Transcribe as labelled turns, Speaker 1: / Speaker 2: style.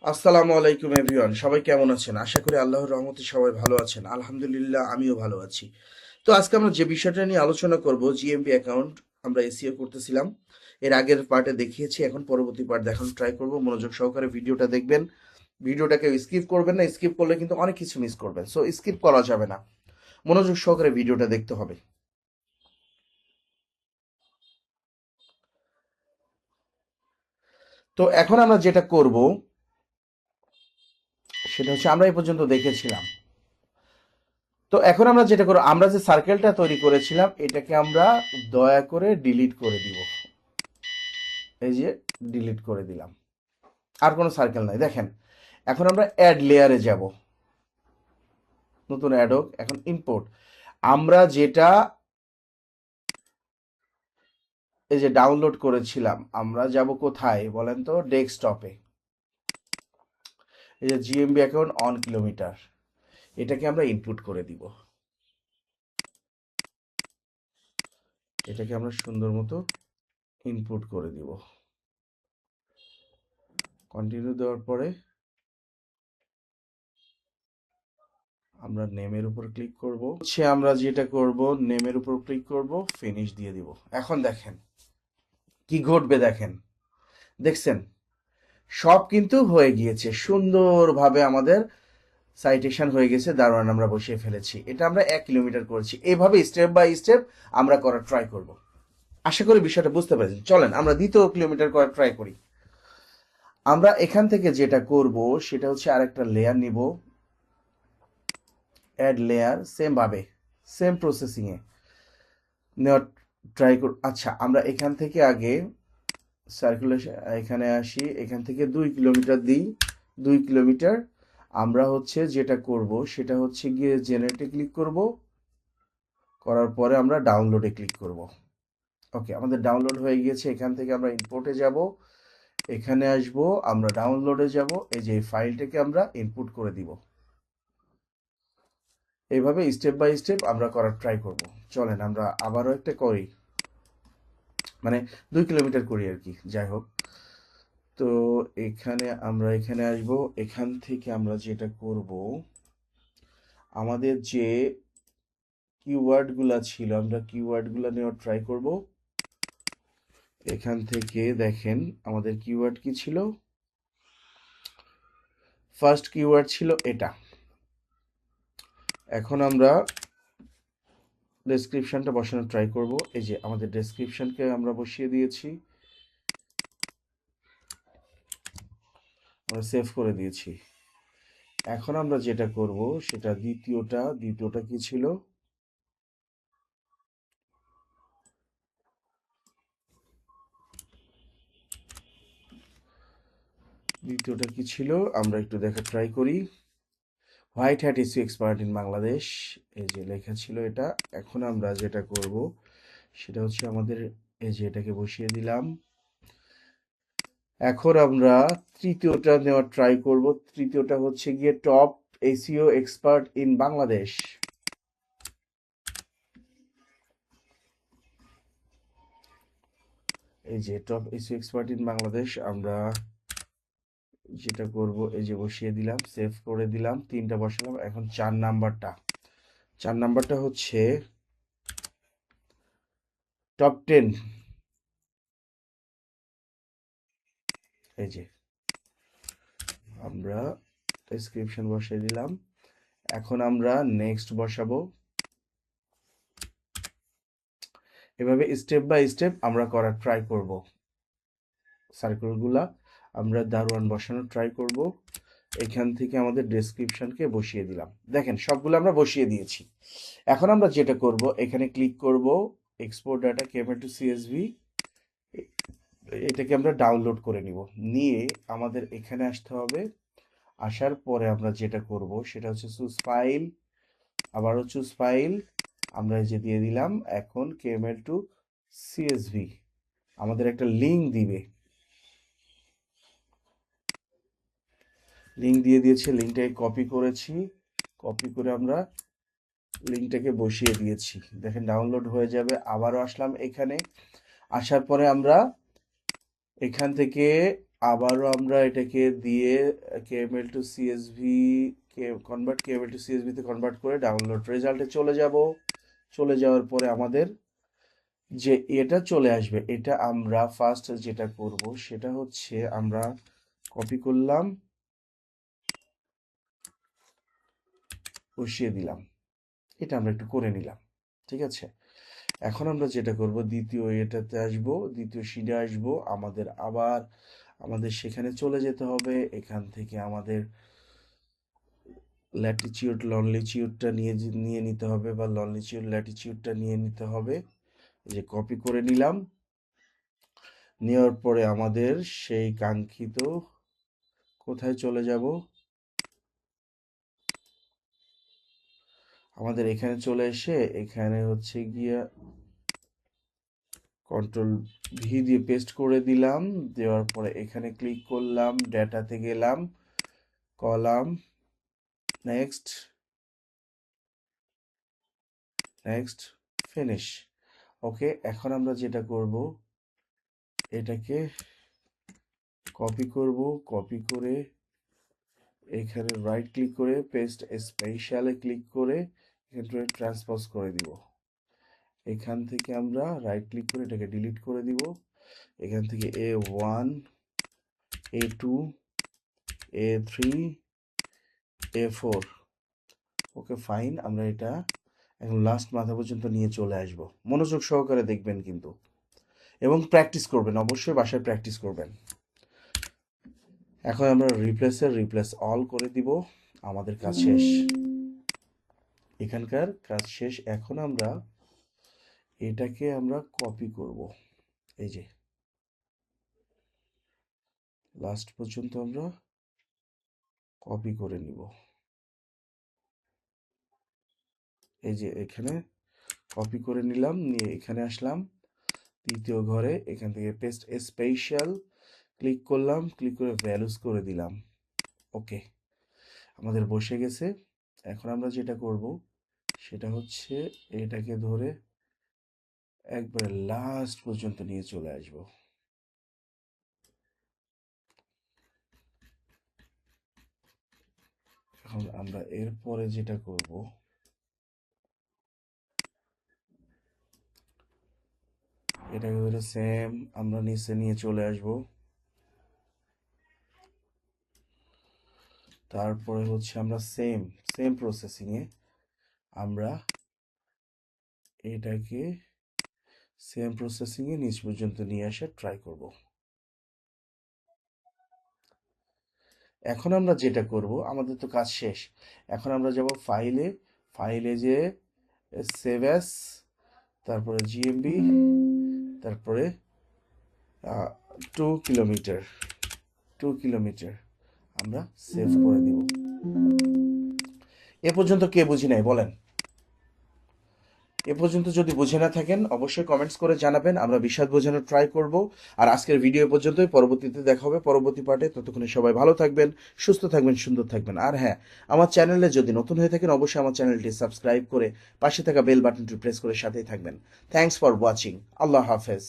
Speaker 1: আসসালামু আলাইকুম এভরিওয়ান, সবাই কেমন আছেন? আশা করি আল্লাহর রহমতে সবাই ভালো আছেন। আলহামদুলিল্লাহ, আমিও ভালো আছি। তো আজকে আমরা যে বিষয়টা নিয়ে আলোচনা করব, জিএমপি অ্যাকাউন্ট আমরা এসইও করতেছিলাম। এর আগের পার্টে দেখিয়েছি, এখন পরবর্তী পার্ট দেখানোর ট্রাই করব। মনোযোগ সহকারে ভিডিওটা দেখবেন। ভিডিওটাকে স্কিপ করবেন না, স্কিপ করলে কিন্তু অনেক কিছু মিস করবেন। সো স্কিপ করা যাবে না, মনোযোগ সহকারে ভিডিওটা দেখতে হবে। তো এখন আমরা যেটা করব সেটা হচ্ছে, আমরা এই পর্যন্ত দেখেছিলাম। তো এখন আমরা যেটা করব, আমরা যে সার্কেলটা তৈরি করেছিলাম এটাকে আমরা দয়া করে ডিলিট করে দিব। এই যে ডিলিট করে দিলাম, আর কোনো সার্কেল নাই। দেখেন, এখন আমরা অ্যাড লেয়ারে যাব। নতুন অ্যাড হোক, এখন ইম্পোর্ট। আমরা যেটা এই যে ডাউনলোড করেছিলাম, আমরা যাব কোথায় বলেন তো? ডেস্কটপে। এই যে জিএমবি অ্যাকাউন্ট অন কিলোমিটার, এটাকে আমরা ইনপুট করে দিব। এটাকে আমরা সুন্দর মতো ইনপুট করে দিব। কন্টিনিউ দেওয়ার পরে আমরা নেমের উপর ক্লিক করব। হচ্ছে আমরা যেটা করব, নেমের উপর ক্লিক করব, ফিনিশ দিয়ে দিব। এখন দেখেন কি ঘটবে, দেখেন, দেখছেন? সব কিন্তু হয়ে গিয়েছে সুন্দরভাবে। আমাদের সাইটেশন হয়ে গেছে, দারোয়ান আমরা বসিয়ে ফেলেছি। এটা আমরা 1 কিলোমিটার করেছি। এইভাবে স্টেপ বাই স্টেপ আমরা করার ট্রাই করব। আশা করি বিষয়টা বুঝতে পেরেছেন। চলেন আমরা 2 কিলোমিটার করার ট্রাই করি। আমরা এখান থেকে যেটা করব সেটা হচ্ছে আরেকটা লেয়ার নিব। অ্যাড লেয়ার, সেম ভাবে, সেম প্রসেসিং এ নেওয়ার ট্রাই কর। আচ্ছা, আমরা এখান থেকে আগে সার্কুলেশন এখানে আসি, এখান থেকে 2 কিলোমিটার দিই। 2 কিলোমিটার আমরা হচ্ছে যেটা করব সেটা হচ্ছে গিয়ে জেনারেটে ক্লিক করব। করার পরে আমরা ডাউনলোডে ক্লিক করব। ওকে, আমাদের ডাউনলোড হয়ে গিয়েছে। এখান থেকে আমরা ইম্পোর্টে যাব, এখানে আসব, আমরা ডাউনলোডে যাব। এই যে ফাইলটাকে আমরা ইনপুট করে দিব। এইভাবে স্টেপ বাই স্টেপ আমরা করার ট্রাই করব। চলেন আমরা আবারও একটা করি, মানে 2 কিলোমিটার করি আর কি, যাই হোক। তো এখানে আমরা এখানে আসব। এখান থেকে আমরা যেটা করব, আমাদের যে কিওয়ার্ডগুলা ছিল, আমরা কিওয়ার্ডগুলা নেওয়ার ট্রাই করব। এখান থেকে দেখেন আমাদের কিওয়ার্ড কি ছিল। ফার্স্ট কিওয়ার্ড ছিল এটা। এখন আমরা ডেসক্রিপশনটা বসানোর ট্রাই করব। এই যে আমাদের ডেসক্রিপশনকে আমরা বসিয়ে দিয়েছি, আমরা সেভ করে দিয়েছি। এখন আমরা যেটা করব সেটা দ্বিতীয়টা কি ছিল? দ্বিতীয়টা কি ছিল আমরা একটু দেখা ট্রাই করি। White hat issue expert in Bangladesh, এই যে লেখা ছিল এটা। এখন আমরা যেটা করব সেটা হচ্ছে আমাদের এই যে এটাকে বসিয়ে দিলাম। এখন আমরা তৃতীয়টা নেওয়ার ট্রাই করব। তৃতীয়টা হচ্ছে গিয়ে top SEO expert in Bangladesh. এই যে top SEO expert in Bangladesh আমরা যেটা করব, এই যে বসিয়ে দিলাম, সেভ করে দিলাম, 3টা বসালাম। এখন 4 নাম্বারটা হচ্ছে টপ 10। এই যে আমরা ডেসক্রিপশন বসিয়ে দিলাম। এখন আমরা নেক্সট বসাবো। এভাবে স্টেপ বাই স্টেপ আমরা করার ট্রাই করব। সার্কেলগুলা আমরা দারোয়ান বসানোর ট্রাই করব। এখান থেকে আমাদের ডেসক্রিপশনকে বসিয়ে দিলাম। দেখেন সবগুলো আমরা বসিয়ে দিয়েছি। এখন আমরা যেটা করব, এখানে ক্লিক করব, export data KML to CSV. এটাকে আমরা ডাউনলোড করে নিব। নিয়ে আমাদের এখানে আসতে হবে। আসার পরে আমরা যেটা করব সেটা হচ্ছে চুজ ফাইল, আবারও চুজ ফাইল, আমরা এই যে দিয়ে দিলাম। এখন কেএমএল টু সিএসভি আমাদের একটা লিঙ্ক দিবে। লিঙ্ক দিয়ে দিয়েছে, লিঙ্কটাকে কপি করেছি। কপি করে আমরা লিঙ্কটাকে বসিয়ে দিয়েছি। দেখেন ডাউনলোড হয়ে যাবে। আবারও আসলাম এখানে। আসার পরে আমরা এখান থেকে আবারও আমরা এটাকে দিয়ে KML to CSV KML to CSV তে কনভার্ট করে ডাউনলোড রেজাল্টে চলে যাব। চলে যাওয়ার পরে আমাদের যে এটা চলে আসবে, এটা আমরা ফার্স্ট যেটা করব সেটা হচ্ছে আমরা কপি করলাম, বসিয়ে দিলাম। এটা আমরা একটু করে নিলাম, ঠিক আছে। এখন আমরা যেটা করব, দ্বিতীয় এটাতে আসব, দ্বিতীয় শিটে আসব, আমাদের সেখানে চলে যেতে হবে। এখান থেকে আমাদের ল্যাটিচিউড লনলিচিউডটা নিয়ে নিতে হবে, বা লনলিচিউড ল্যাটিচিউডটা নিয়ে নিতে হবে। যে কপি করে নিলাম, নেওয়ার পরে আমাদের সেই কাঙ্ক্ষিত কোথায় চলে যাব, আমাদের এখানে চলে এসে এখানে হচ্ছে গিয়া কন্ট্রোল ভি দিয়ে পেস্ট করে দিলাম। দেওয়ার পরে এখানে ক্লিক করলাম, ডেটাতে গেলাম, কলাম, নেক্সট, নেক্সট, ফিনিশ। ওকে, এখন আমরা যেটা করব, এটাকে কপি করব, কপি করে এখানে রাইট ক্লিক করে পেস্ট স্পেশালে ক্লিক করে এখানে ট্রান্সপোজ করে দিব। এখান থেকে আমরা রাইট ক্লিক করে এটাকে ডিলিট করে দিব। এখান থেকে A1, A2, A3, A4। Okay fine, আমরা এটা এখন লাস্ট মাথা পর্যন্ত নিয়ে চলে আসব। মনোযোগ সহকারে দেখবেন কিন্তু, এবং প্র্যাকটিস করবেন, অবশ্যই বাসায় প্র্যাকটিস করবেন। এখন আমরা রিপ্লেস অল করে দিব। আমাদের কাজ শেষ, এখানকার কাজ শেষ। এখন আমরা এটাকে আমরা কপি করব, এই যে লাস্ট পর্যন্ত আমরা কপি করে নিব। এই যে এখানে কপি করে নিলাম, নিয়ে এখানে আসলাম তৃতীয় ঘরে, এখান থেকে পেস্ট স্পেশাল ক্লিক করলাম, ক্লিক করে ভ্যালুস করে দিলাম। ওকে, আমাদের বসে গেছে। এখন আমরা যেটা করব সেটা হচ্ছে এটাকে ধরে একবারে লাস্ট পর্যন্ত নিয়ে চলে আসব। এখন আমরা এরপরে যেটা করব, এটাকে ধরে সেম আমরা নিচে নিয়ে চলে আসব। তারপরে হচ্ছে আমরা সেম প্রসেসিংয়ে আমরা এটাকে নিচ পর্যন্ত নিয়ে আসার ট্রাই করব। এখন আমরা যেটা করব, আমাদের তো কাজ শেষ। এখন আমরা যাব ফাইলে যে সেভ অ্যাস, তারপরে জিএমবি, তারপরে 2 কিলোমিটার আমরা সেভ করে দিব। এ পর্যন্ত কে বুঝি নাই বলেন? এ পর্যন্ত যদি বুঝে না থাকেন অবশ্যই কমেন্টস করে জানাবেন, আমরা বিশদ বোঝানোর ট্রাই করব। আর আজকের ভিডিও পর্যন্তই, পরবর্তীতে দেখা হবে পরবর্তী পার্টে। ততক্ষণে সবাই ভালো থাকবেন, সুস্থ থাকবেন, সুন্দর থাকবেন। আর হ্যাঁ, আমার চ্যানেলে যদি নতুন হয়ে থাকেন অবশ্যই আমার চ্যানেলটি সাবস্ক্রাইব করে পাশে থাকা বেল বাটনটি প্রেস করে সাথেই থাকবেন। Thanks for watching. আল্লাহ হাফেজ।